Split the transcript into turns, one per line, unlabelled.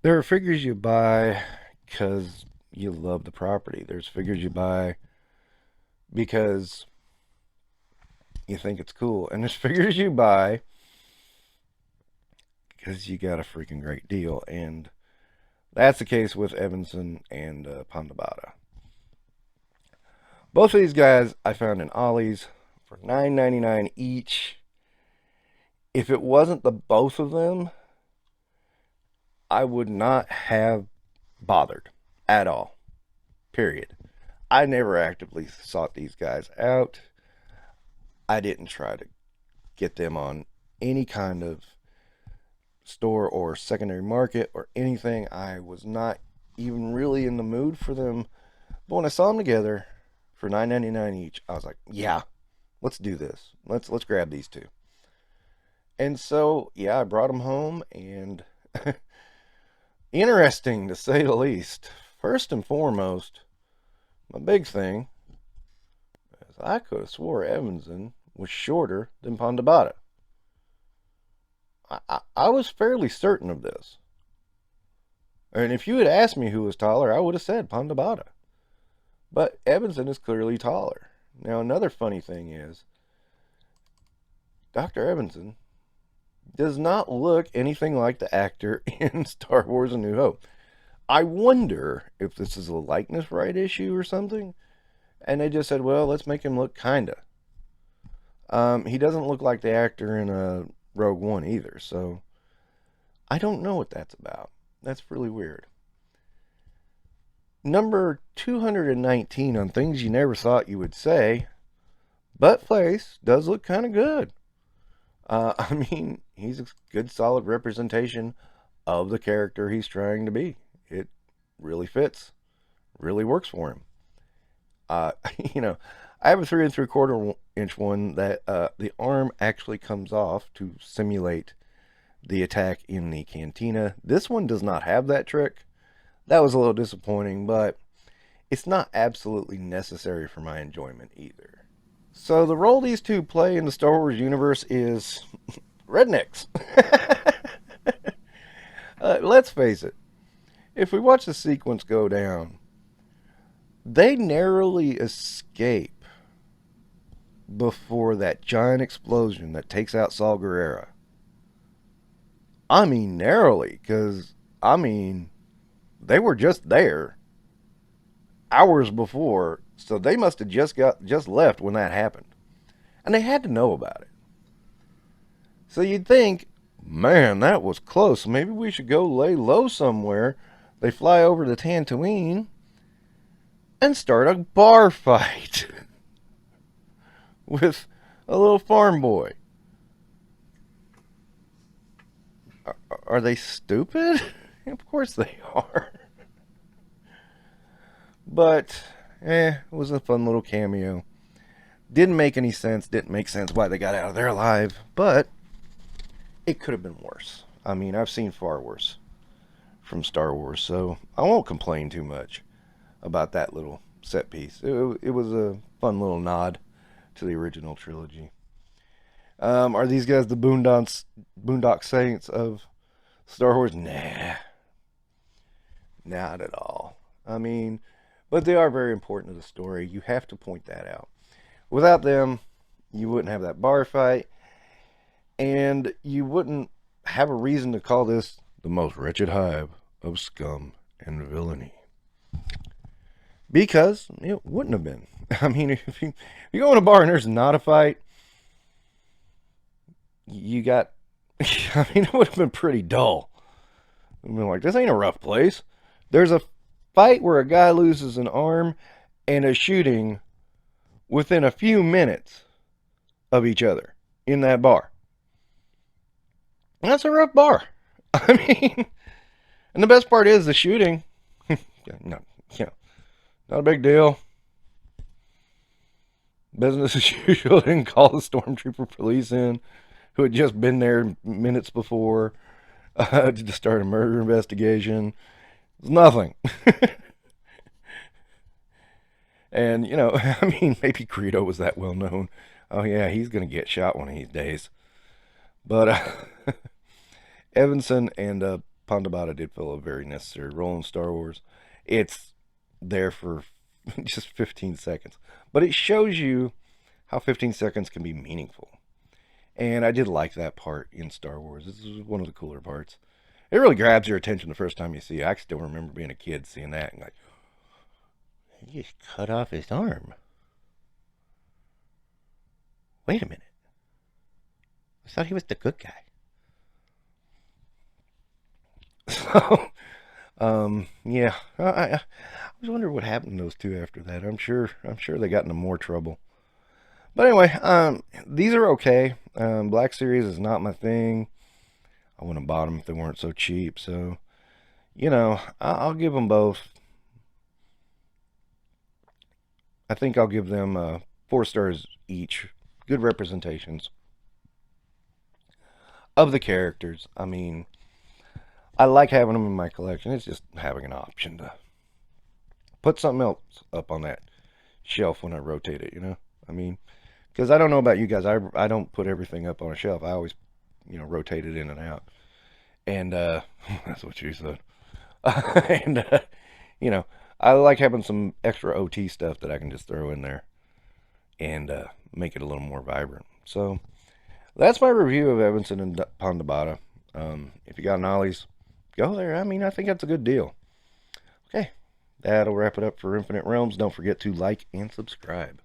There are figures you buy because you love the property. There's figures you buy because you think it's cool. And there's figures you buy because you got a freaking great deal. And that's the case with Evazan and Ponda Bada. Both of these guys I found in Ollie's for $9.99 each. If it wasn't the both of them, I would not have bothered at all. Period. I never actively sought these guys out. I didn't try to get them on any kind of store or secondary market or anything. I was not even really in the mood for them. But when I saw them together for $9.99 each, I was like, yeah, let's do this. Let's grab these two. And so, yeah, I brought them home, and interesting to say the least. First and foremost, my big thing is I could have swore Evazan was shorter than Ponda Bada. I was fairly certain of this. And if you had asked me who was taller, I would have said Ponda Bada. But Evazan is clearly taller. Now, another funny thing is, Dr. Evazan does not look anything like the actor in Star Wars A New Hope. I wonder if this is a likeness right issue or something. And they just said, well, let's make him look kinda. He doesn't look like the actor in Rogue One either, so I don't know what that's about. That's really weird. Number 219 on things you never thought you would say. Butt face does look kind of good. I mean, he's a good, solid representation of the character he's trying to be. It really fits, really works for him. You know, I have a 3 3/4 inch one that the arm actually comes off to simulate the attack in the cantina. This one does not have that trick. That was a little disappointing, but it's not absolutely necessary for my enjoyment either. So the role these two play in the Star Wars universe is rednecks. Let's face it. If we watch the sequence go down, they narrowly escape before that giant explosion that takes out Saw Gerrera. I mean narrowly, because, I mean, they were just there hours before, so they must have just left when that happened. And they had to know about it. So you'd think, man, that was close. Maybe we should go lay low somewhere. They fly over to Tatooine and start a bar fight with a little farm boy. Are they stupid? Of course they are. But, it was a fun little cameo. Didn't make any sense. Didn't make sense why they got out of there alive. But it could have been worse. I mean, I've seen far worse from Star Wars, so I won't complain too much about that little set piece. It was a fun little nod to the original trilogy. Are these guys the Boondock Saints of Star Wars? Nah. Not at all. I mean, but they are very important to the story. You have to point that out. Without them, you wouldn't have that bar fight, and you wouldn't have a reason to call this the most wretched hive of scum and villainy. Because it wouldn't have been. I mean, if you go in a bar and there's not a fight, you got, I mean, it would have been pretty dull. I mean, like, this ain't a rough place. There's a fight where a guy loses an arm and a shooting within a few minutes of each other in that bar. That's a rough bar. I mean, and the best part is the shooting. No, yeah, not a big deal. Business as usual. Didn't call the stormtrooper police in, who had just been there minutes before to start a murder investigation. It was nothing. And, you know, I mean, maybe Greedo was that well known. Oh, yeah, he's going to get shot one of these days. But Evazan and Ponda Bada did fill a very necessary role in Star Wars. It's there for just 15 seconds, but it shows you how 15 seconds can be meaningful. And I did like that part in Star Wars. This is one of the cooler parts. It really grabs your attention the first time you see it. I still remember being a kid seeing that and like, he just cut off his arm. Wait a minute. I thought he was the good guy. So, yeah, I was wondering what happened to those two after that. I'm sure they got into more trouble. But anyway, these are okay. Black Series is not my thing. I wouldn't have bought them if they weren't so cheap. So, I'll give them both. I think I'll give them 4 stars each. Good representations of the characters. I mean, I like having them in my collection. It's just having an option to put something else up on that shelf when I rotate it, I mean, because I don't know about you guys. I don't put everything up on a shelf. I always, rotate it in and out. And that's what you said. And, I like having some extra OT stuff that I can just throw in there and make it a little more vibrant. So that's my review of Evazan and Ponda Bada. If you got an Ollie's, go there. I mean, I think that's a good deal. Okay, that'll wrap it up for Infinite Realms. Don't forget to like and subscribe.